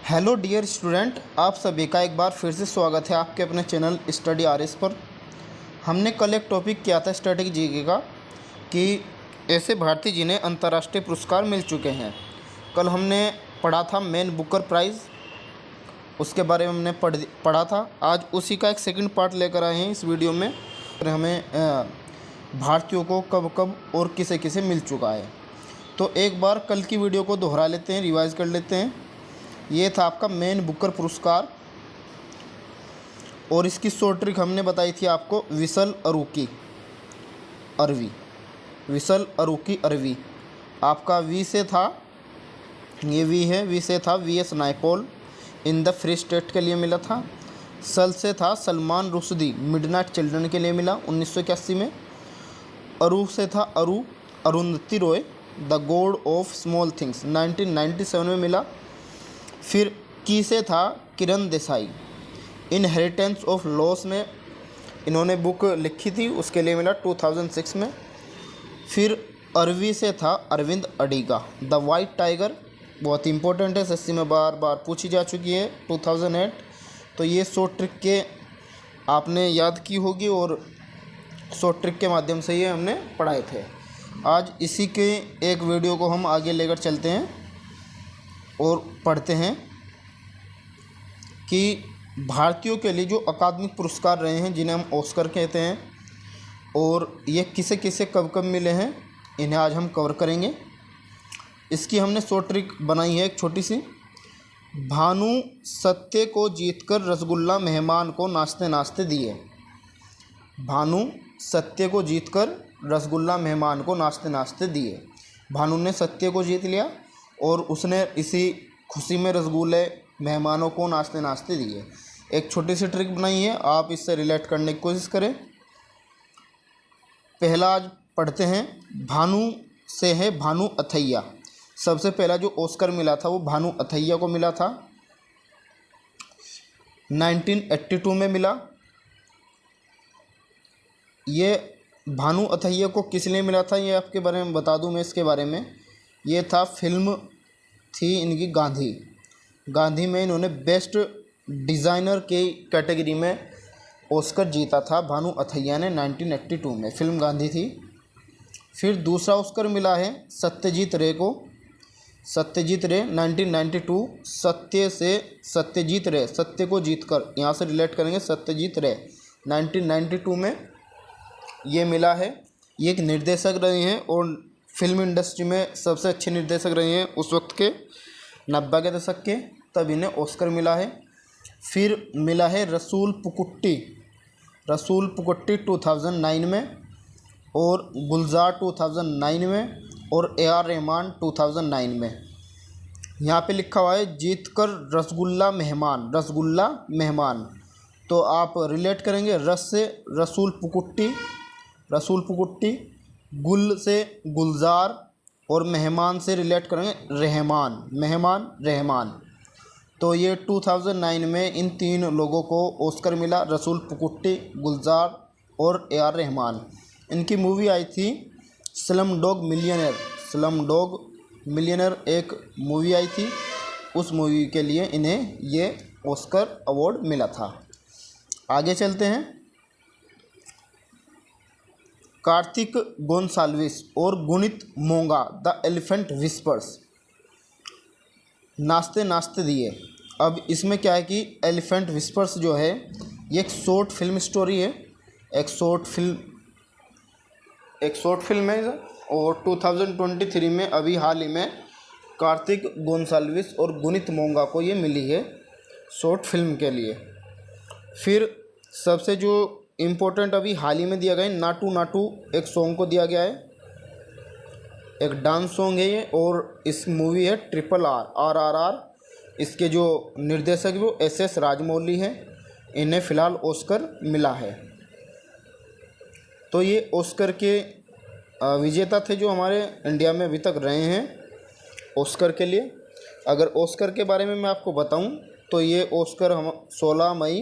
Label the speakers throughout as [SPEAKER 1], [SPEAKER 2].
[SPEAKER 1] Hello dear student, आप सभी का एक बार फिर से स्वागत है आपके अपने चैनल स्टडी आरएस पर। हमने कल एक टॉपिक किया था स्टैटिक जीके का कि ऐसे भारतीय जिन्हें अंतर्राष्ट्रीय पुरस्कार मिल चुके हैं। कल हमने पढ़ा था मैन बुकर प्राइज़, उसके बारे में हमने पढ़ा था। आज उसी का एक सेकंड पार्ट लेकर आए हैं इस वीडियो में। हमें भारतीयों को कब कब और किसे किसे मिल चुका है, तो एक बार कल की वीडियो को दोहरा लेते हैं, रिवाइज़ कर लेते हैं। ये था आपका मैन बुकर पुरस्कार और इसकी शॉर्ट ट्रिक हमने बताई थी आपको, विसल अरुकी अरवी। विसल अरुकी अरवी आपका वी से था, ये वी है, वी से था V S Naipaul in the free state के लिए मिला था। सल से था सलमान रुश्दी मिडनाइट चिल्ड्रन के लिए मिला 1981 में। अरू से था Arundhati Roy the God of small things 1997 में मिला। फिर की से था Kiran Desai inheritance of loss में इन्होंने बुक लिखी थी, उसके लिए मिला 2006 में। फिर अरवी से था Arvind Adiga the white tiger, बहुत इंपॉर्टेंट है, एसएससी में बार बार पूछी जा चुकी है 2008। तो ये शॉर्ट ट्रिक के आपने याद की होगी और शॉर्ट ट्रिक के माध्यम से ये हमने पढ़ाए थे। आज इसी के एक वीडियो को हम आगे लेकर चलते हैं और पढ़ते हैं कि भारतीयों के लिए जो अकादमिक पुरस्कार रहे हैं, जिन्हें हम ऑस्कर कहते हैं, और ये किसे किसे कब कब मिले हैं, इन्हें आज हम कवर करेंगे। इसकी हमने शॉर्ट ट्रिक बनाई है एक छोटी सी। भानु सत्य को जीतकर रसगुल्ला मेहमान को नाचते नाचते दिए। भानु सत्य को जीतकर रसगुल्ला मेहमान को नाचते नाचते दिए। भानु ने सत्य को जीत लिया और उसने इसी खुशी में रसगुल्ले मेहमानों को नाचते नाचते दिए। एक छोटी सी ट्रिक बनाई है, आप इससे रिलेट करने की कोशिश करें। पहला आज पढ़ते हैं, भानु से है भानु अथैया। सबसे पहला जो ऑस्कर मिला था वो भानु अथैया को मिला था, 1982 में मिला। ये भानु अथैया को किस लिए मिला था, ये आपके बारे में बता दूं मैं इसके बारे में। ये था, फिल्म थी इनकी गांधी में इन्होंने बेस्ट डिज़ाइनर के कैटेगरी में ऑस्कर जीता था भानु अथैया ने 1982 में, फिल्म गांधी थी। फिर दूसरा ऑस्कर मिला है सत्यजीत रे को। सत्यजीत रे 1992, सत्य से सत्यजीत रे, सत्य को जीतकर, यहाँ से रिलेट करेंगे, सत्यजीत रे 1992 में ये मिला है। ये एक निर्देशक रहे हैं और फिल्म इंडस्ट्री में सबसे अच्छे निर्देशक रहे हैं उस वक्त के, 90 के दशक के, तब इन्हें ऑस्कर मिला है। फिर मिला है रसूल पुकुट्टी 2009 में, और गुलजार 2009 में, और AR रहमान 2009 में। यहाँ पे लिखा हुआ है जीतकर रसगुल्ला मेहमान, तो आप रिलेट करेंगे रस से रसूल पुकुट्टी, गुल से गुलजार, और मेहमान से रिलेट करेंगे रहमान। तो ये 2009 में इन तीन लोगों को ऑस्कर मिला, रसूल पुकुट्टी, गुलजार और AR रहमान। इनकी मूवी आई थी स्लम डॉग मिलियनेयर एक मूवी आई थी, उस मूवी के लिए इन्हें ये ऑस्कर अवार्ड मिला था। आगे चलते हैं। कार्तिक गोंसाल्विस और गुनित मोंगा द एलिफेंट विस्पर्स नाचते नाचते दिए। अब इसमें क्या है कि एलिफेंट विस्पर्स जो है ये एक शॉर्ट फिल्म स्टोरी है, एक शॉर्ट फिल्म है, और 2023 में अभी हाल ही में कार्तिक गोंसाल्विस और गुनित मोंगा को ये मिली है शॉर्ट फिल्म के लिए। फिर सबसे जो इम्पोर्टेंट अभी हाल ही में दिया गया है, नाटू नाटू एक सॉन्ग को दिया गया है, एक डांस सॉन्ग है ये, और इस मूवी है RRR। इसके जो निर्देशक है वो SS राजमौली हैं, इन्हें फ़िलहाल ऑस्कर मिला है। तो ये ऑस्कर के विजेता थे जो हमारे इंडिया में अभी तक रहे हैं ऑस्कर के लिए। अगर ऑस्कर के बारे में मैं आपको बताऊं तो ये ऑस्कर 16 मई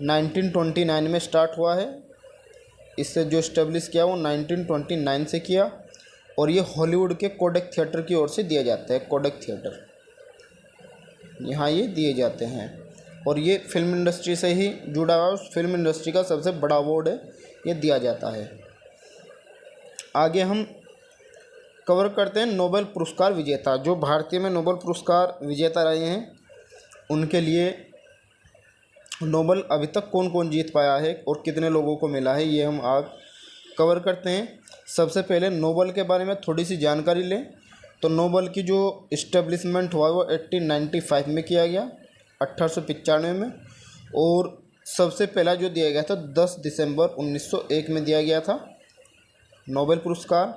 [SPEAKER 1] 1929 में स्टार्ट हुआ है। इससे जो इस्टेब्लिश किया वो 1929 से किया, और ये हॉलीवुड के कोडेक थिएटर की ओर से दिया जाता है, कोडेक थिएटर। यहाँ ये दिए जाते हैं। और ये फिल्म इंडस्ट्री से ही जुड़ा हुआ, उस फिल्म इंडस्ट्री का सबसे बड़ा अवार्ड है, ये दिया जाता है। आगे हम कवर करते हैं नोबेल पुरस्कार विजेता। जो भारतीय में नोबेल पुरस्कार विजेता रहे हैं उनके लिए नोबेल अभी तक कौन कौन जीत पाया है और कितने लोगों को मिला है, ये हम आज कवर करते हैं। सबसे पहले नोबेल के बारे में थोड़ी सी जानकारी लें तो नोबेल की जो इस्टेब्लिशमेंट हुआ वो 1895 में किया गया, 1895 में। और सबसे पहला जो दिया गया था 10 दिसंबर 1901 में दिया गया था नोबेल पुरस्कार।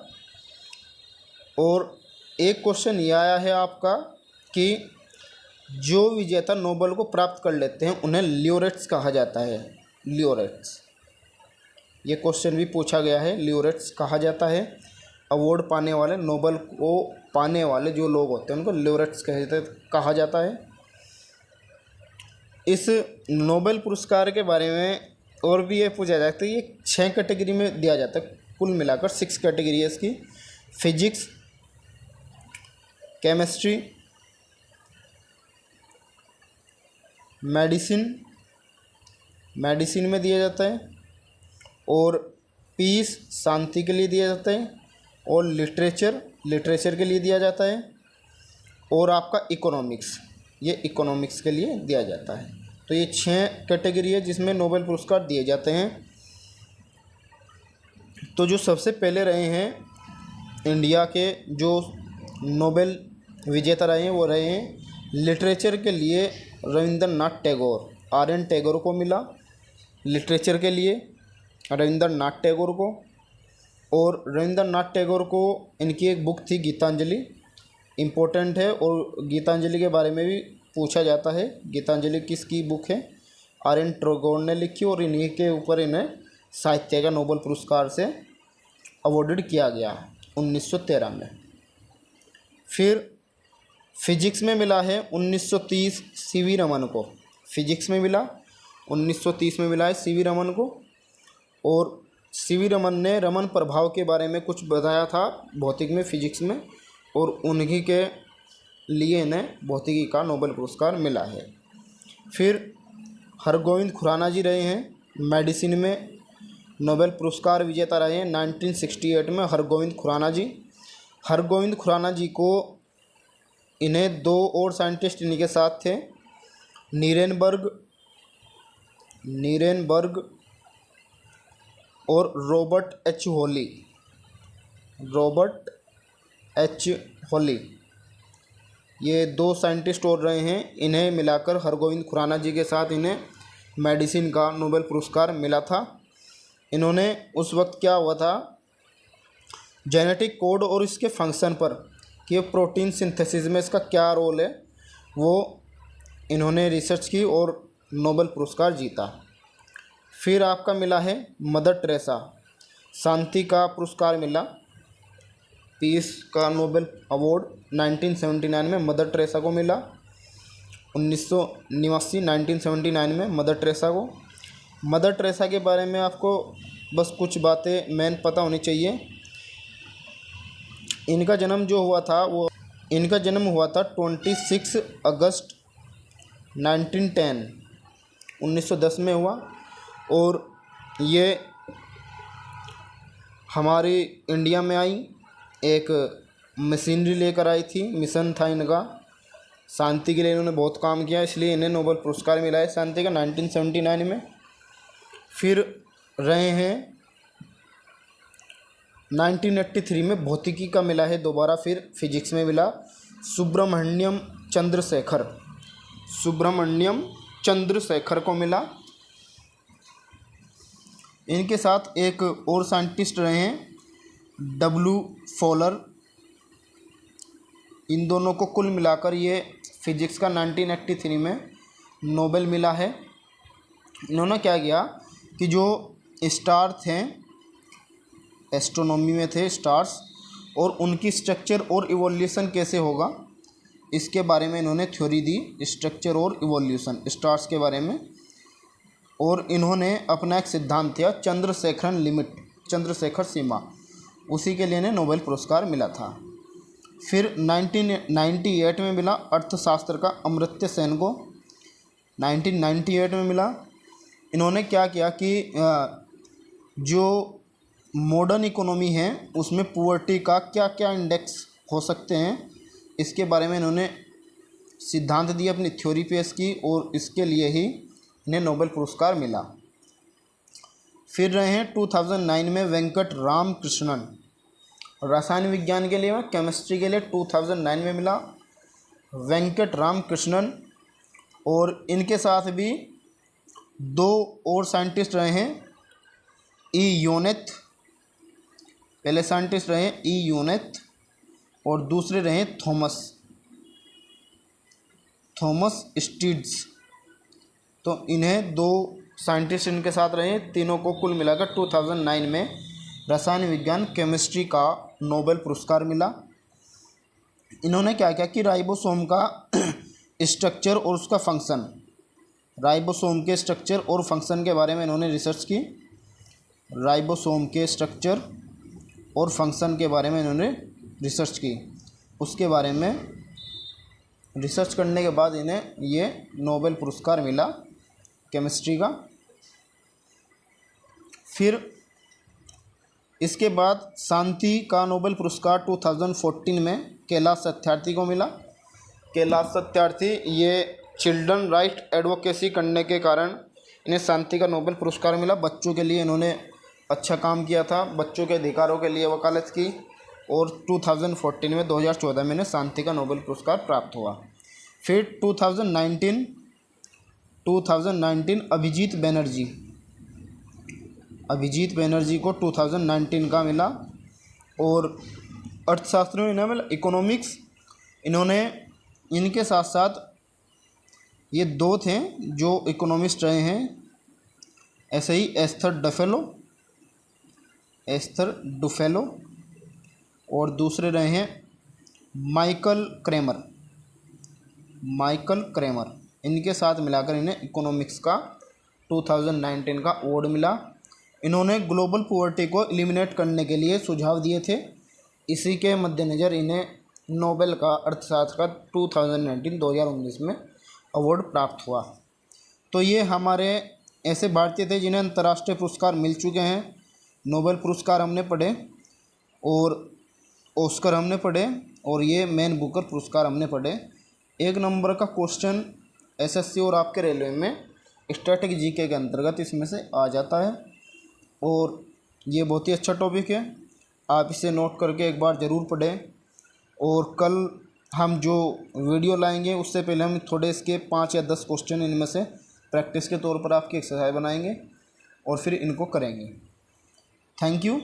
[SPEAKER 1] और एक क्वेश्चन ये आया है आपका कि जो विजेता नोबेल को प्राप्त कर लेते हैं उन्हें ल्यूरेट्स कहा जाता है। ल्यूरेट्स, ये क्वेश्चन भी पूछा गया है, ल्यूरेट्स कहा जाता है। अवार्ड पाने वाले, नोबेल को पाने वाले जो लोग होते हैं उनको ल्यूरेट्स कहा जाता है। इस नोबेल पुरस्कार के बारे में और भी ये पूछा जाता है, ये 6 कैटेगरी में दिया जाता है, कुल मिलाकर 6 कैटेगरी है इसकी। फिजिक्स, केमिस्ट्री, मेडिसिन में दिया जाता है, और पीस, शांति के लिए दिया जाता है, और लिटरेचर के लिए दिया जाता है, और आपका इकोनॉमिक्स, ये इकोनॉमिक्स के लिए दिया जाता है। तो ये 6 कैटेगरी है जिसमें नोबेल पुरस्कार दिए जाते हैं। तो जो सबसे पहले रहे हैं इंडिया के जो नोबेल विजेता रहे हैं वो रहे हैं लिटरेचर के लिए रविंद्रनाथ टैगोर, RN टैगोर को मिला लिटरेचर के लिए, रविंद्रनाथ टैगोर को। और रविंद्रनाथ टैगोर को इनकी एक बुक थी गीतांजलि, इम्पोर्टेंट है, और गीतांजलि के बारे में भी पूछा जाता है। गीतांजलि किसकी बुक है? RN टैगोर ने लिखी, और इन्हीं के ऊपर इन्हें साहित्य का नोबेल पुरस्कार से अवॉर्डेड किया गया 1913 में। फिर फिजिक्स में मिला है 1930 CV रमन को, फिजिक्स में मिला 1930 में मिला है CV रमन को। और CV रमन ने रमन प्रभाव के बारे में कुछ बताया था भौतिक में, फिजिक्स में, और उन्हीं के लिए इन्हें भौतिकी का नोबेल पुरस्कार मिला है। फिर हरगोविंद खुराना जी रहे हैं मेडिसिन में नोबेल पुरस्कार विजेता रहे हैं 1968 में। हरगोविंद खुराना जी को इन्हें 2 और साइंटिस्ट इन्हीं के साथ थे, नीरेनबर्ग और रॉबर्ट एच हॉली, ये 2 साइंटिस्ट और रहे हैं। इन्हें मिलाकर हरगोविंद खुराना जी के साथ इन्हें मेडिसिन का नोबेल पुरस्कार मिला था। इन्होंने उस वक्त क्या हुआ था, जेनेटिक कोड और इसके फंक्शन पर कि प्रोटीन सिंथेसिस में इसका क्या रोल है, वो इन्होंने रिसर्च की और नोबेल पुरस्कार जीता। फिर आपका मिला है मदर टेरेसा, शांति का पुरस्कार मिला, पीस का नोबेल अवार्ड 1979 में मदर टेरेसा को मिला, 1979 में मदर टेरेसा को। मदर टेरेसा के बारे में आपको बस कुछ बातें मेन पता होनी चाहिए। इनका जन्म हुआ था 26 अगस्त 1910 में हुआ, और ये हमारी इंडिया में आई, एक मशीनरी लेकर आई थी, मिशन था इनका, शांति के लिए इन्होंने बहुत काम किया, इसलिए इन्हें नोबेल पुरस्कार मिला है शांति का 1979 में। फिर रहे हैं 1983 में भौतिकी का मिला है दोबारा, फिर फिजिक्स में मिला सुब्रमण्यम चंद्रशेखर को मिला। इनके साथ एक और साइंटिस्ट रहे हैं W फॉलर। इन दोनों को कुल मिलाकर ये फिजिक्स का 1983 में नोबेल मिला है। इन्होंने क्या किया कि जो स्टार थे, एस्ट्रोनॉमी में थे स्टार्स, और उनकी स्ट्रक्चर और इवोल्यूशन कैसे होगा इसके बारे में इन्होंने थ्योरी दी, स्ट्रक्चर और इवोल्यूशन स्टार्स के बारे में। और इन्होंने अपना एक सिद्धांत दिया चंद्रशेखर सीमा, उसी के लिए इन्हें नोबेल पुरस्कार मिला था। फिर 1998 में मिला अर्थशास्त्र का अमर्त्य सेन को, 1998 में मिला। इन्होंने क्या किया कि जो मॉडर्न इकोनॉमी है उसमें पुअर्टी का क्या क्या इंडेक्स हो सकते हैं, इसके बारे में इन्होंने सिद्धांत दिए, अपनी थ्योरी पेश की, और इसके लिए ही इन्हें नोबेल पुरस्कार मिला। फिर रहे हैं 2009 में वेंकट राम कृष्णन, रसायन विज्ञान के लिए, केमिस्ट्री के लिए 2009 में मिला वेंकट राम कृष्णन। और इनके साथ भी दो और साइंटिस्ट रहे हैं, ई यूनेथ, पहले साइंटिस्ट रहे ई यूनेथ और दूसरे रहे थॉमस स्टीड्स। तो इन्हें दो साइंटिस्ट इनके साथ रहे, तीनों को कुल मिलाकर 2009 में रसायन विज्ञान केमिस्ट्री का नोबेल पुरस्कार मिला। इन्होंने क्या किया कि राइबोसोम का स्ट्रक्चर और उसका फंक्शन, राइबोसोम के स्ट्रक्चर और फंक्शन के बारे में इन्होंने रिसर्च की। राइबोसोम के स्ट्रक्चर और फंक्शन के बारे में इन्होंने रिसर्च की। उसके बारे में रिसर्च करने के बाद इन्हें ये नोबेल पुरस्कार मिला केमिस्ट्री का। फिर इसके बाद शांति का नोबेल पुरस्कार 2014 में कैलाश सत्यार्थी को मिला। कैलाश सत्यार्थी ये चिल्ड्रन राइट एडवोकेसी करने के कारण इन्हें शांति का नोबेल पुरस्कार मिला। बच्चों के लिए इन्होंने अच्छा काम किया था, बच्चों के अधिकारों के लिए वकालत की, और 2014 में 2014 में इन्हें शांति का नोबेल पुरस्कार प्राप्त हुआ। फिर 2019 अभिजीत बनर्जी को 2019 का मिला। और अर्थशास्त्र में इन्हें मिला इकोनॉमिक्स। इन्होंने इनके साथ साथ ये दो थे जो इकोनॉमिस्ट रहे हैं, ऐसे ही एस्थर डुफेलो और दूसरे रहे हैं माइकल क्रेमर। इनके साथ मिलाकर इन्हें इकोनॉमिक्स का 2019 का अवार्ड मिला। इन्होंने ग्लोबल पॉवर्टी को एलिमिनेट करने के लिए सुझाव दिए थे। इसी के मद्देनज़र इन्हें नोबेल का अर्थशास्त्र का 2019 में अवार्ड प्राप्त हुआ। तो ये हमारे ऐसे भारतीय थे जिन्हें अंतर्राष्ट्रीय पुरस्कार मिल चुके हैं। नोबेल पुरस्कार हमने पढ़े और ऑस्कर हमने पढ़े और ये मैन बुकर पुरस्कार हमने पढ़े। 1 नंबर का क्वेश्चन एसएससी और आपके रेलवे में स्टैटिक जीके के अंतर्गत इसमें से आ जाता है, और ये बहुत ही अच्छा टॉपिक है। आप इसे नोट करके एक बार ज़रूर पढ़ें। और कल हम जो वीडियो लाएंगे उससे पहले हम थोड़े इसके 5 या 10 क्वेश्चन इनमें से प्रैक्टिस के तौर पर आपकी एक्सरसाइज बनाएंगे और फिर इनको करेंगे। Thank you.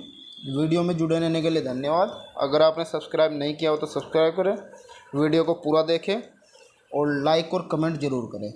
[SPEAKER 1] वीडियो में जुड़े रहने के लिए धन्यवाद। अगर आपने सब्सक्राइब नहीं किया हो तो सब्सक्राइब करें, वीडियो को पूरा देखें और लाइक और कमेंट ज़रूर करें।